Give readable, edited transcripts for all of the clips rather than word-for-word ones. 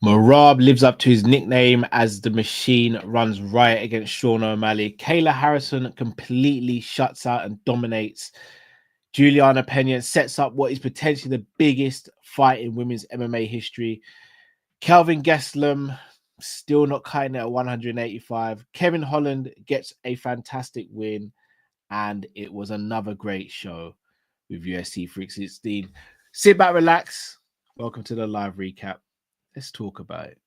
Merab lives up to his nickname as the Machine runs riot against Sean O'Malley. Kayla Harrison completely shuts out and dominates. Juliana Pena sets up what is potentially the biggest fight in women's MMA history. Kelvin Gastelum still not cutting it at 185. Kevin Holland gets a fantastic win, and it was another great show with UFC 316. Sit back, relax. Welcome to the live recap. Let's talk about it.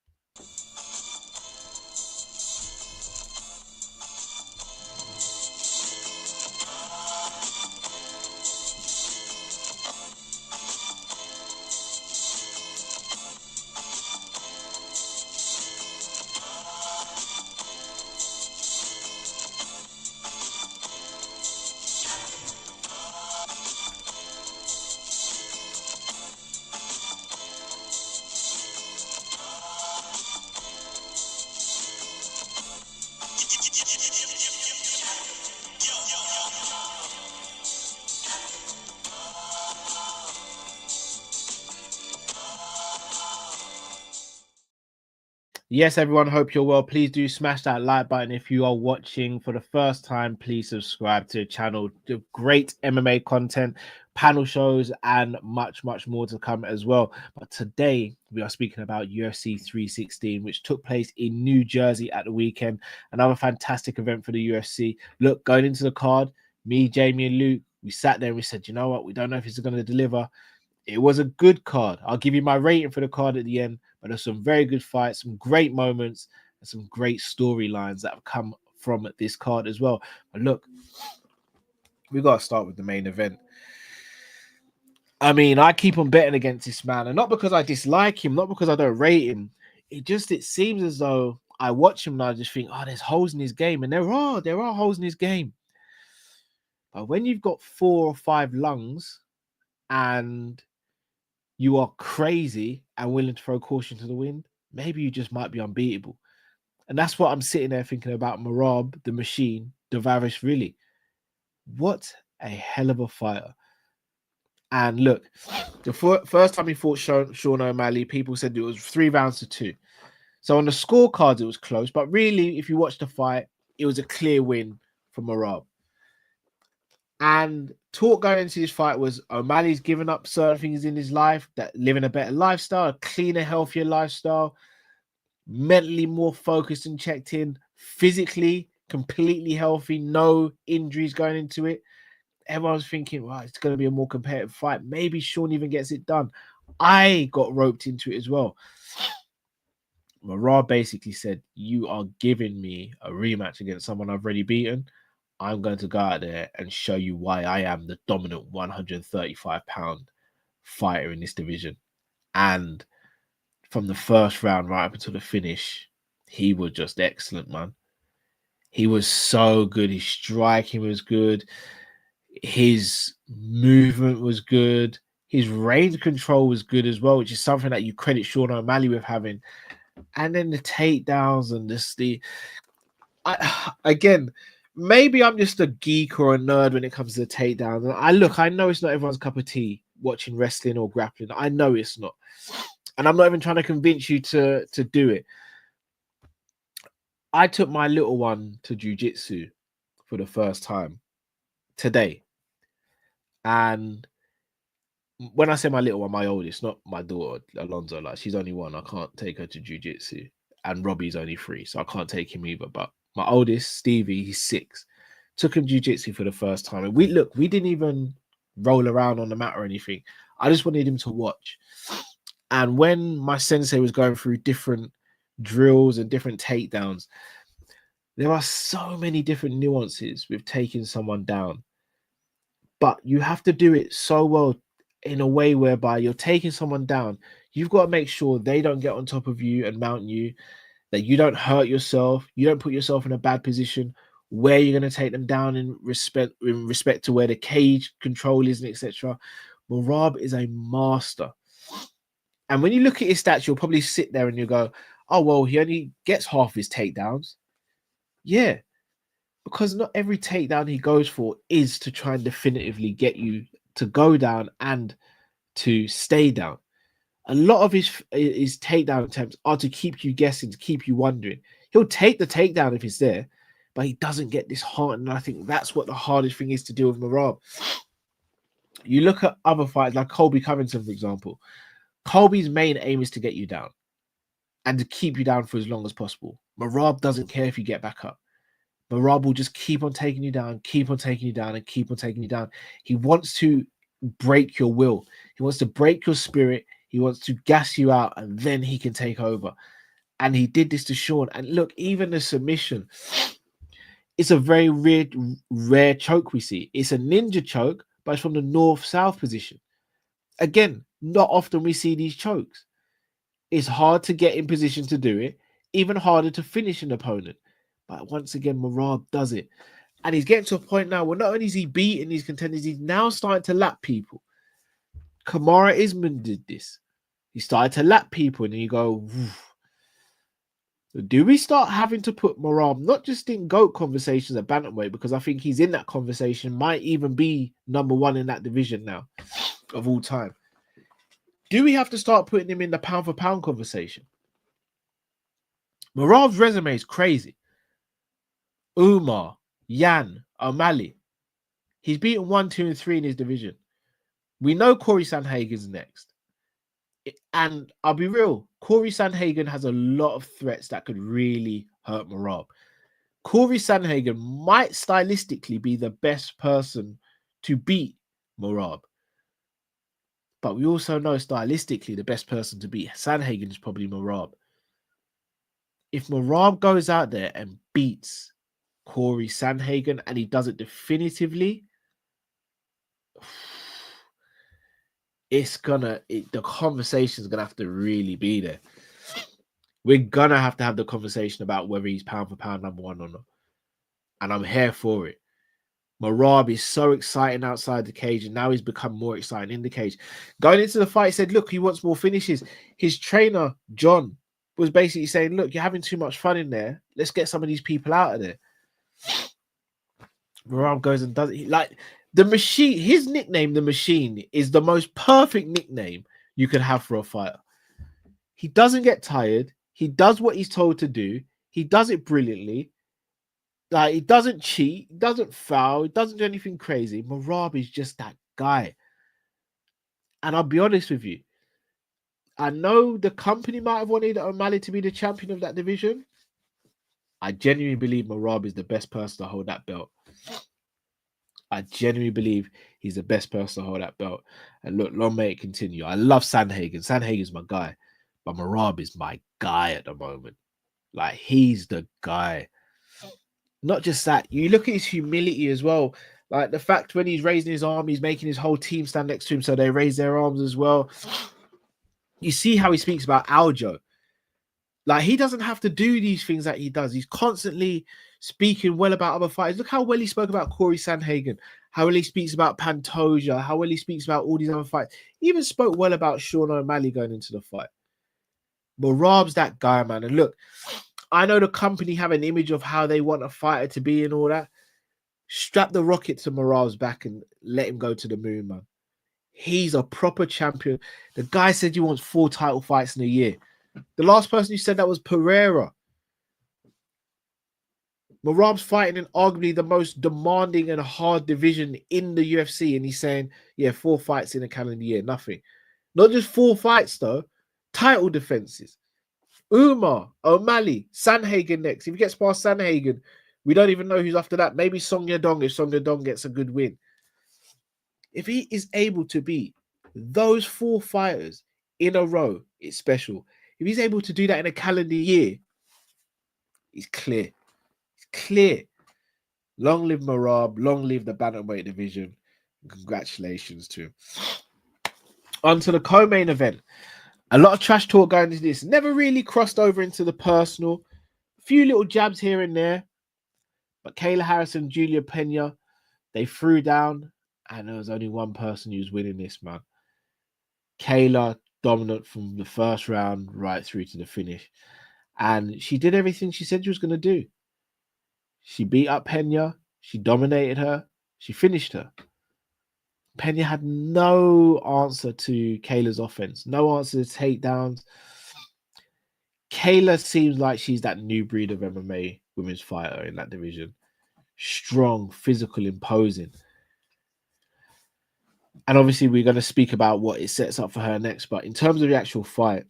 Yes, everyone, hope you're well. Please do smash that like button. If you are watching for the first time, please subscribe to the channel. Great MMA content, panel shows, and much more to come as well. But today we are speaking about UFC 316, which took place in New Jersey at the weekend. Another fantastic event for the UFC. Look, going into the card, me, Jamie, and Luke, we sat there and we said, you know what, we don't know if it's going to deliver. It was a good card. I'll give you my rating for the card at the end, but there's some very good fights, some great moments, and some great storylines that have come from this card as well. But look, we got to start with the main event. I mean, I keep on betting against this man, and not because I dislike him, not because I don't rate him. It seems as though I watch him and I just think, oh, there's holes in his game, and there are holes in his game. But when you've got 4 or 5 lungs and you are crazy and willing to throw caution to the wind, maybe you just might be unbeatable. And that's what I'm sitting there thinking about Merab, the Machine, Davaris, really. What a hell of a fighter. And look, the first time he fought Sean O'Malley, people said it was 3 rounds to 2. So on the scorecards, it was close. But really, if you watch the fight, it was a clear win for Merab. And talk going into this fight was O'Malley's given up certain things in his life, that living a better lifestyle, a cleaner, healthier lifestyle, mentally more focused and checked in, physically completely healthy, no injuries going into it. Everyone's thinking, well, it's going to be a more competitive fight. Maybe Sean even gets it done. I got roped into it as well. Merab basically said, you are giving me a rematch against someone I've already beaten. I'm going to go out there and show you why I am the dominant 135-pound fighter in this division. And from the first round right up until the finish, he was just excellent, man. He was so good. His striking was good. His movement was good. His range control was good as well, which is something that you credit Sean O'Malley with having. And then the takedowns and again, maybe I'm just a geek or a nerd when it comes to the takedown. I know it's not everyone's cup of tea watching wrestling or grappling. I know it's not. And I'm not even trying to convince you to do it. I took my little one to jiu-jitsu for the first time today. And when I say my little one, my oldest, not my daughter, Alonzo, like she's only 1. I can't take her to jiu-jitsu. And Robbie's only 3, so I can't take him either. But my oldest, Stevie, he's 6. Took him jiu-jitsu for the first time. And we didn't even roll around on the mat or anything. I just wanted him to watch. And when my sensei was going through different drills and different takedowns, there are so many different nuances with taking someone down. But you have to do it so well in a way whereby you're taking someone down. You've got to make sure they don't get on top of you and mount you, that you don't hurt yourself, you don't put yourself in a bad position where you're going to take them down in respect to where the cage control is and etc. Merab is a master. And when you look at his stats, you'll probably sit there and you go, oh, well, he only gets half his takedowns. Yeah, because not every takedown he goes for is to try and definitively get you to go down and to stay down. A lot of his takedown attempts are to keep you guessing, to keep you wondering. He'll take the takedown if it's there, but he doesn't get disheartened. And I think that's what the hardest thing is to deal with Merab. You look at other fighters like Colby Covington, for example. Colby's main aim is to get you down and to keep you down for as long as possible. Merab doesn't care if you get back up. Merab will just keep on taking you down, keep on taking you down, and keep on taking you down. He wants to break your will. He wants to break your spirit. He wants to gas you out, and then he can take over. And he did this to Sean. And look, even the submission, it's a very rare choke we see. It's a ninja choke, but it's from the north-south position. Again, not often we see these chokes. It's hard to get in position to do it, even harder to finish an opponent. But once again, Merab does it. And he's getting to a point now where not only is he beating these contenders, he's now starting to lap people. Kamara Isman did this. He started to lap people, and you go, do we start having to put Merab not just in GOAT conversations at bantamweight, because I think he's in that conversation, might even be number one in that division now of all time. Do we have to start putting him in the pound for pound conversation? Merab's resume is crazy. Umar, Yan, O'Malley. He's beaten 1, 2, and 3 in his division. We know Corey Sandhagen's next. And I'll be real, Corey Sandhagen has a lot of threats that could really hurt Merab. Corey Sandhagen might stylistically be the best person to beat Merab. But we also know stylistically the best person to beat Sandhagen is probably Merab. If Merab goes out there and beats Corey Sandhagen and he does it definitively, the conversation's gonna have to really be there. We're gonna have to have the conversation about whether he's pound for pound number one or not. And I'm here for it. Merab is so exciting outside the cage, and now he's become more exciting in the cage. Going into the fight, he said, look, he wants more finishes. His trainer, John, was basically saying, look, you're having too much fun in there. Let's get some of these people out of there. Merab goes and does it. Like, the Machine, his nickname, The Machine, is the most perfect nickname you could have for a fighter. He doesn't get tired. He does what he's told to do. He does it brilliantly. Like, he doesn't cheat, he doesn't foul, he doesn't do anything crazy. Merab is just that guy. And I'll be honest with you, I know the company might have wanted O'Malley to be the champion of that division. I genuinely believe Merab is the best person to hold that belt. I genuinely believe he's the best person to hold that belt. And look, long may it continue. I love Sandhagen. Sandhagen's my guy. But Merab is my guy at the moment. Like, he's the guy. Not just that, you look at his humility as well. Like, the fact when he's raising his arm, he's making his whole team stand next to him so they raise their arms as well. You see how he speaks about Aljo. Like, he doesn't have to do these things that he does. He's constantly speaking well about other fighters. Look how well he spoke about Corey Sandhagen, how well he speaks about Pantoja, how well he speaks about all these other fights. He even spoke well about Sean O'Malley going into the fight. Merab's that guy, man. And look, I know the company have an image of how they want a fighter to be and all that. Strap the rocket to Merab's back and let him go to the moon, man. He's a proper champion. The guy said he wants 4 title fights in a year. The last person who said that was Pereira. Merab's fighting in arguably the most demanding and hard division in the UFC, and he's saying, yeah, 4 fights in a calendar year, nothing. Not just 4 fights, though. Title defenses. Umar, O'Malley, Sandhagen next. If he gets past Sandhagen, we don't even know who's after that. Maybe Song Yadong if Song Yadong gets a good win. If he is able to beat those 4 fighters in a row, it's special. If he's able to do that in a calendar year, he's clear. He's clear. Long live Merab. Long live the bantamweight division. Congratulations to him. On to the co-main event. A lot of trash talk going into this. Never really crossed over into the personal. A few little jabs here and there. But Kayla Harris and Julia Pena, they threw down. And there was only one person who was winning this, man. Kayla, dominant from the first round right through to the finish. And she did everything she said she was going to do. She beat up Pena. She dominated her. She finished her. Pena had no answer to Kayla's offense, no answer to takedowns. Kayla seems like she's that new breed of MMA women's fighter in that division. Strong, physical, imposing. And obviously, we're going to speak about what it sets up for her next. But in terms of the actual fight,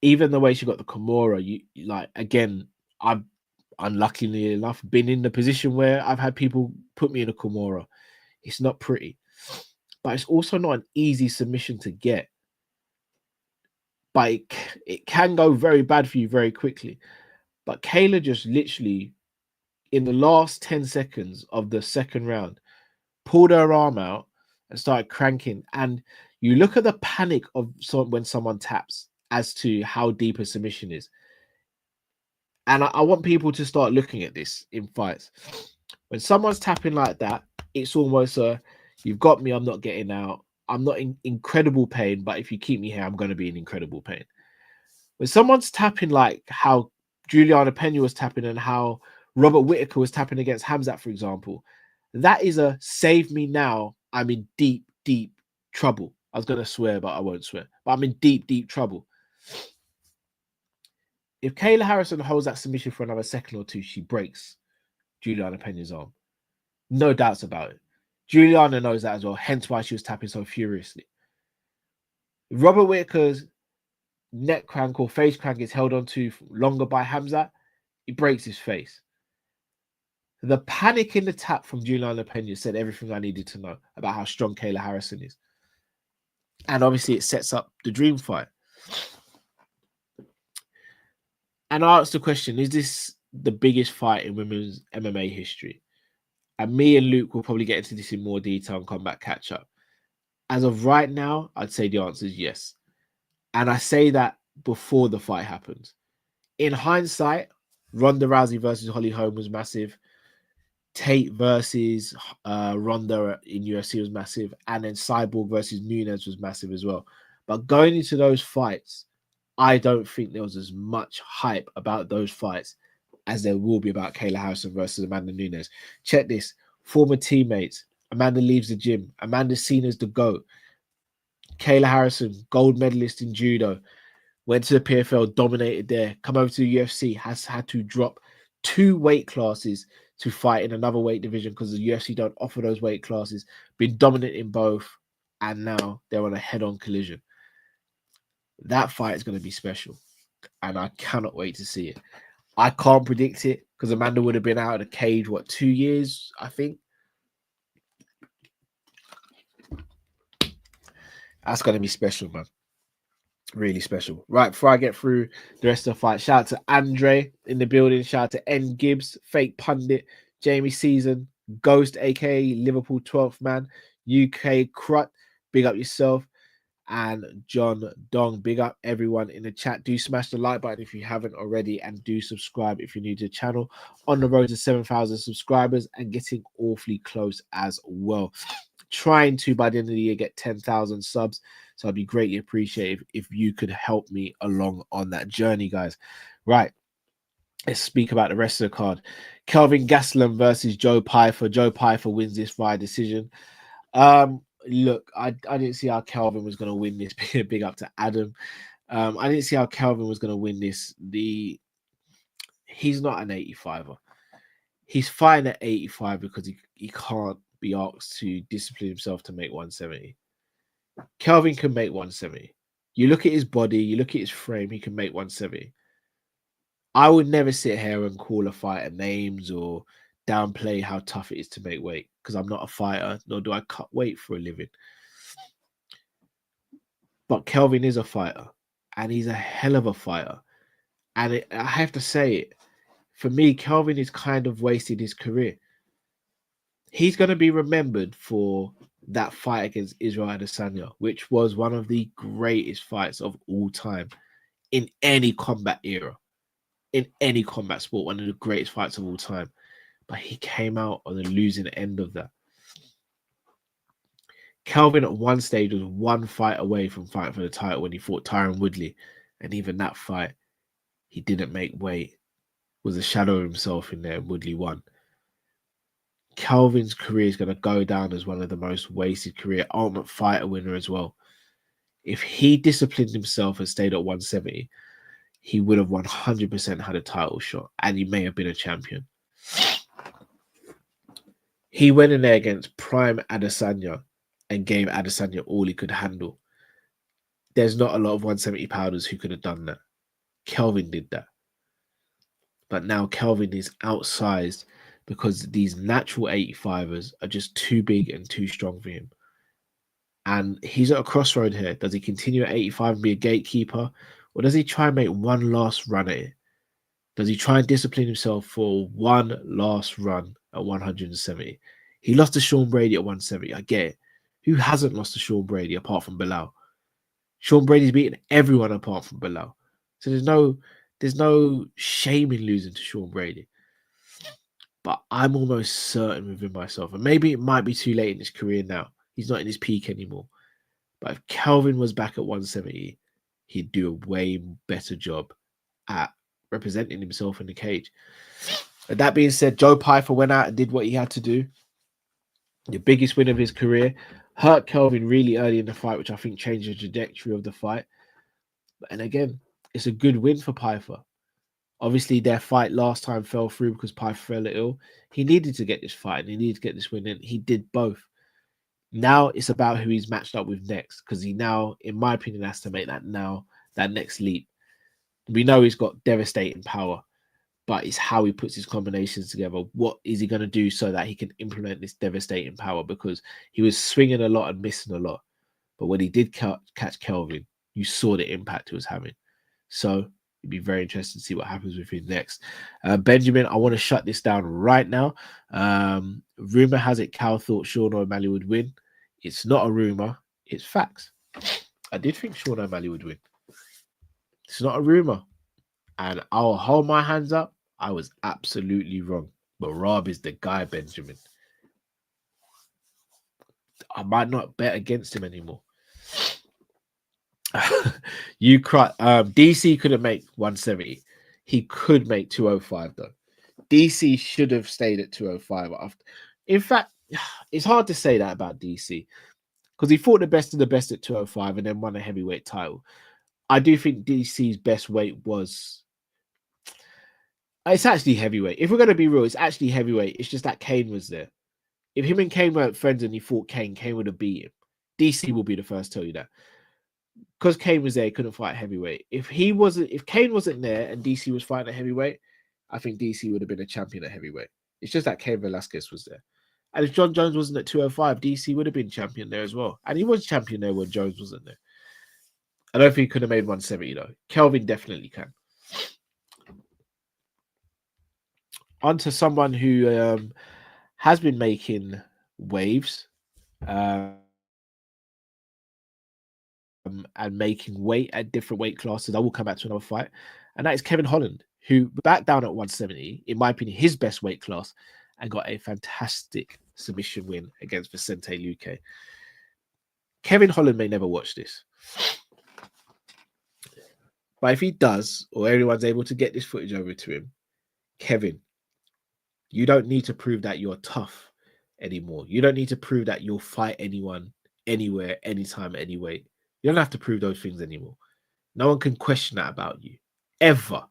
even the way she got the Kimura, you like, again, I've unluckily enough been in the position where I've had people put me in a Kimura. It's not pretty, but it's also not an easy submission to get. But it can go very bad for you very quickly. But Kayla just literally, in the last 10 seconds of the second round, pulled her arm out and started cranking. And you look at the panic of when someone taps as to how deep a submission is. And I want people to start looking at this in fights. When someone's tapping like that, it's almost you've got me, I'm not getting out. I'm not in incredible pain, but if you keep me here, I'm going to be in incredible pain. When someone's tapping like how Juliana Pena was tapping and how Robert Whittaker was tapping against Hamzat, for example, that is a save me now. I'm in deep, deep trouble. I was going to swear, but I won't swear. But I'm in deep, deep trouble. If Kayla Harrison holds that submission for another second or two, she breaks Juliana Pena's arm. No doubts about it. Juliana knows that as well, hence why she was tapping so furiously. If Robert Whittaker's neck crank or face crank is held onto longer by Hamzat, he breaks his face. The panic in the tap from Juliana Pena said everything I needed to know about how strong Kayla Harrison is. And obviously it sets up the dream fight. And I asked the question, is this the biggest fight in women's MMA history? And me and Luke will probably get into this in more detail and come back catch up. As of right now, I'd say the answer is yes. And I say that before the fight happens. In hindsight, Ronda Rousey versus Holly Holm was massive. Tate versus Ronda in UFC was massive. And then Cyborg versus Nunes was massive as well. But going into those fights, I don't think there was as much hype about those fights as there will be about Kayla Harrison versus Amanda Nunes. Check this. Former teammates. Amanda leaves the gym. Amanda's seen as the GOAT. Kayla Harrison, gold medalist in judo. Went to the PFL, dominated there. Come over to the UFC, has had to drop 2 weight classes to fight in another weight division because the UFC don't offer those weight classes. Been dominant in both. And now they're on a head-on collision. That fight is going to be special. And I cannot wait to see it. I can't predict it because Amanda would have been out of the cage, 2 years, I think. That's going to be special, man. Really special. Right, before I get through the rest of the fight, shout out to Andre in the building. Shout out to N Gibbs, Fake Pundit, Jamie Season, Ghost, aka Liverpool 12th Man, UK Crut, big up yourself. And John Dong, big up everyone in the chat. Do smash the like button if you haven't already, and do subscribe if you're new to the channel. On the road to 7,000 subscribers and getting awfully close as well. Trying to, by the end of the year, get 10,000 subs. So I'd be greatly appreciated if you could help me along on that journey, guys. Right. Let's speak about the rest of the card. Kelvin Gastelum versus Joe Pyfer. Joe Pyfer wins this via decision. Look, I didn't see how Kelvin was going to win this. Big up to Adam. I didn't see how Kelvin was going to win this. He's not an 85er. He's fighting at 85 because he can't be asked to discipline himself to make 170. Kelvin can make 170. You look at his body, you look at his frame, he can make 170. I would never sit here and call a fighter names or downplay how tough it is to make weight because I'm not a fighter, nor do I cut weight for a living. But Kelvin is a fighter, and he's a hell of a fighter. And I have to say it, for me, Kelvin has kind of wasted his career. He's going to be remembered for that fight against Israel Adesanya, which was one of the greatest fights of all time in any combat era, in any combat sport, one of the greatest fights of all time. But he came out on the losing end of that. Kelvin at one stage was one fight away from fighting for the title when he fought Tyron Woodley. And even that fight, he didn't make weight. Was a shadow of himself in there, and Woodley won. Kelvin's career is going to go down as one of the most wasted career. Ultimate Fighter winner as well. If he disciplined himself and stayed at 170, he would have 100% had a title shot, and he may have been a champion. He went in there against prime Adesanya and gave Adesanya all he could handle. There's not a lot of 170 pounders who could have done that. Kelvin did that. But now Kelvin is outsized because these natural 85ers are just too big and too strong for him. And he's at a crossroad here. Does he continue at 85 and be a gatekeeper? Or does he try and make one last run at it? Does he try and discipline himself for one last run at 170? He lost to Sean Brady at 170. I get it. Who hasn't lost to Sean Brady apart from Bilal? Sean Brady's beaten everyone apart from Bilal. So there's no shame in losing to Sean Brady. But I'm almost certain within myself, and maybe it might be too late in his career now. He's not in his peak anymore. But if Kelvin was back at 170, he'd do a way better job at representing himself in the cage. And that being said, Joe Pyfer went out and did what he had to do. The biggest win of his career. Hurt Kelvin really early in the fight, which I think changed the trajectory of the fight. And again, it's a good win for Pyfer. Obviously, their fight last time fell through because Pyfer fell ill. He needed to get this fight and he needed to get this win, and he did both. Now it's about who he's matched up with next, because he now, in my opinion, has to make that next leap. We know he's got devastating power, but it's how he puts his combinations together. What is he going to do so that he can implement this devastating power? Because he was swinging a lot and missing a lot. But when he did catch Kelvin, you saw the impact he was having. So it'd be very interesting to see what happens with him next. Benjamin, I want to shut this down right now. Rumor has it Cal thought Sean O'Malley would win. It's not a rumor. It's facts. I did think Sean O'Malley would win. It's not a rumor. And I'll hold my hands up. I was absolutely wrong. Merab is the guy, Benjamin. I might not bet against him anymore. You cry. DC couldn't make 170. He could make 205 though. DC should have stayed at 205 after. In fact, it's hard to say that about DC because he fought the best of the best at 205 and then won a heavyweight title. I do think DC's best weight was. It's actually heavyweight. If we're going to be real, it's actually heavyweight. It's just that Kane was there. If him and Kane weren't friends and he fought Kane would have beat him. DC will be the first to tell you that. Because Kane was there, he couldn't fight heavyweight. If Kane wasn't there and DC was fighting at heavyweight, I think DC would have been a champion at heavyweight. It's just that Cain Velasquez was there. And if John Jones wasn't at 205, DC would have been champion there as well. And he was champion there when Jones wasn't there. I don't think he could have made 170 though. Kelvin definitely can. On to someone who has been making waves and making weight at different weight classes. I will come back to another fight. And that is Kevin Holland, who backed down at 170, in my opinion, his best weight class, and got a fantastic submission win against Vicente Luque. Kevin Holland may never watch this. But if he does, or everyone's able to get this footage over to him, Kevin, you don't need to prove that you're tough anymore. You don't need to prove that you'll fight anyone, anywhere, anytime, anyway. You don't have to prove those things anymore. No one can question that about you. Ever.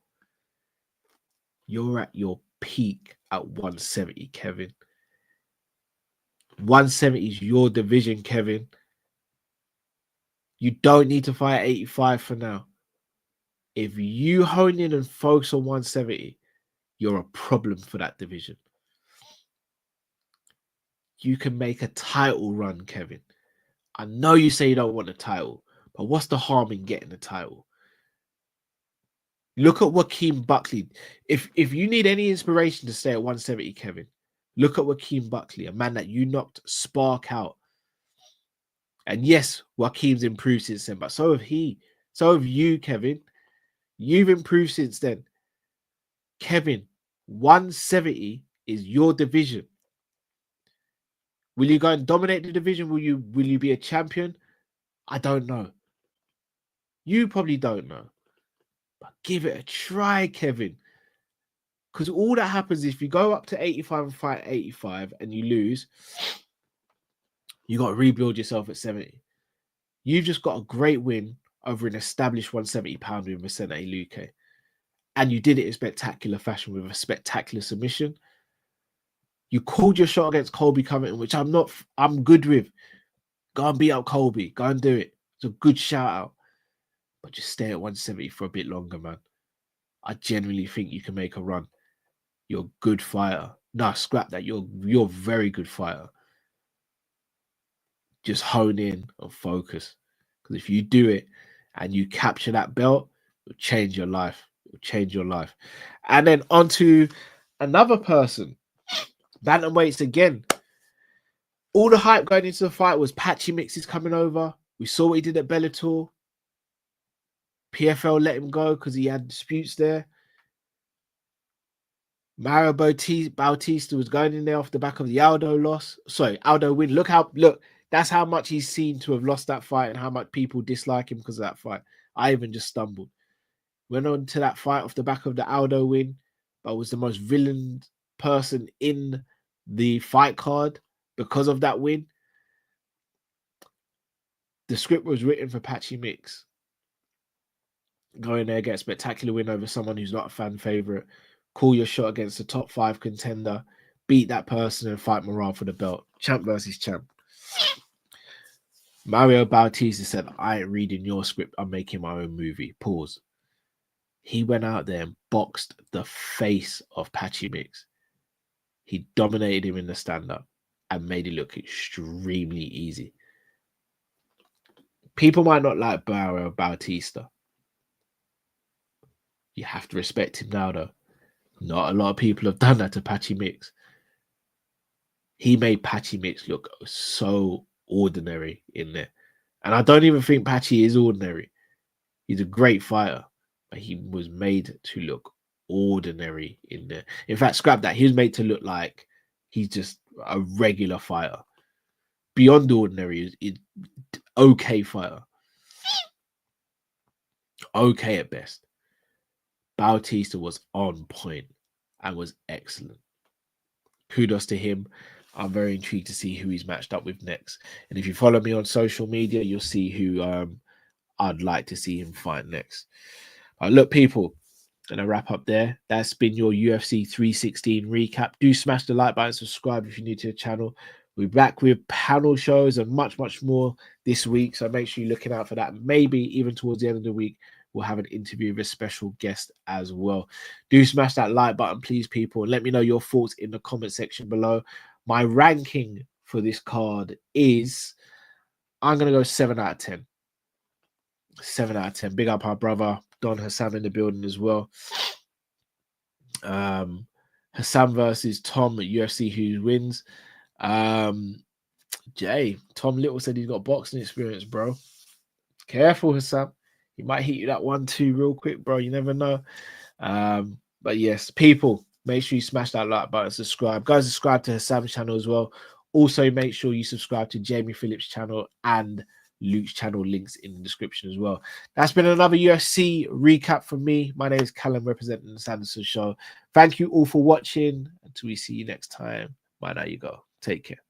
You're at your peak at 170, Kevin. 170 is your division, Kevin. You don't need to fight 85 for now. If you hone in and focus on 170, you're a problem for that division. You can make a title run, Kevin. I know you say you don't want a title, but what's the harm in getting a title? Look at Joaquin Buckley. If you need any inspiration to stay at 170, Kevin, look at Joaquin Buckley, a man that you knocked spark out. And yes, Joaquin's improved since then, but so have he. So have you, Kevin. You've improved since then. Kevin, 170 is your division. Will you go and dominate the division? Will you be a champion? I don't know. You probably don't know. But give it a try, Kevin. Because all that happens is if you go up to 85 and fight 85 and you lose, you got to rebuild yourself at 70. You've just got a great win over an established 170-pounder with Vicente Luque. And you did it in spectacular fashion with a spectacular submission. You called your shot against Colby Covington, which I'm good with. Go and beat up Colby. Go and do it. It's a good shout out. But just stay at 170 for a bit longer, man. I genuinely think you can make a run. You're a good fighter. No, scrap that. You're a very good fighter. Just hone in and focus. Because if you do it and you capture that belt, it'll change your life. It'll change your life. And then on to another person. Bantamweights again. All the hype going into the fight was Patchy Mix is coming over. We saw what he did at Bellator. PFL let him go because he had disputes there. Mario Bautista was going in there off the back of the Aldo loss. Sorry, Aldo win. Look, that's how much he's seen to have lost that fight and how much people dislike him because of that fight. I even just stumbled. Went on to that fight off the back of the Aldo win, but was the most villain person in the fight card because of that win. The script was written for Patchy Mix. Go in there, get a spectacular win over someone who's not a fan favorite. Call your shot against a top 5 contender. Beat that person and fight Merab for the belt. Champ versus champ. Mario Bautista said, I ain't reading your script. I'm making my own movie. Pause. He went out there and boxed the face of Patchy Mix. He dominated him in the stand-up and made it look extremely easy. People might not like Mario Bautista. You have to respect him now, though. Not a lot of people have done that to Patchy Mix. He made Patchy Mix look so ordinary in there. And I don't even think Patchy is ordinary. He's a great fighter. But he was made to look ordinary in there. In fact, scrap that. He was made to look like he's just a regular fighter. Beyond ordinary. Is okay fighter. Okay at best. Bautista was on point and was excellent. Kudos to him. I'm very intrigued to see who he's matched up with next. And if you follow me on social media, you'll see who I'd like to see him fight next. Look, people, and I wrap up there. That's been your UFC 316 recap. Do smash the like button, subscribe if you're new to the channel. We're back with panel shows and much, much more this week. So make sure you're looking out for that. Maybe even towards the end of the week, we'll have an interview with a special guest as well. Do smash that like button, please, people. And let me know your thoughts in the comment section below. My ranking for this card is, I'm going to go 7 out of 10. 7 out of 10. Big up our brother, Don Hassan in the building as well. Hassan versus Tom at UFC, who wins. Jay, Tom Little said he's got boxing experience, bro. Careful, Hassan. He might hit you that 1-2 real quick, bro. You never know. But yes, people, make sure you smash that like button, subscribe. Guys, subscribe to Hassan's channel as well. Also, make sure you subscribe to Jamie Phillips' channel and Luke's channel, links in the description as well. That's been another UFC recap from me. My name is Callum, representing the Sanderson Show. Thank you all for watching. Until we see you next time. Bye now, you go. Take care.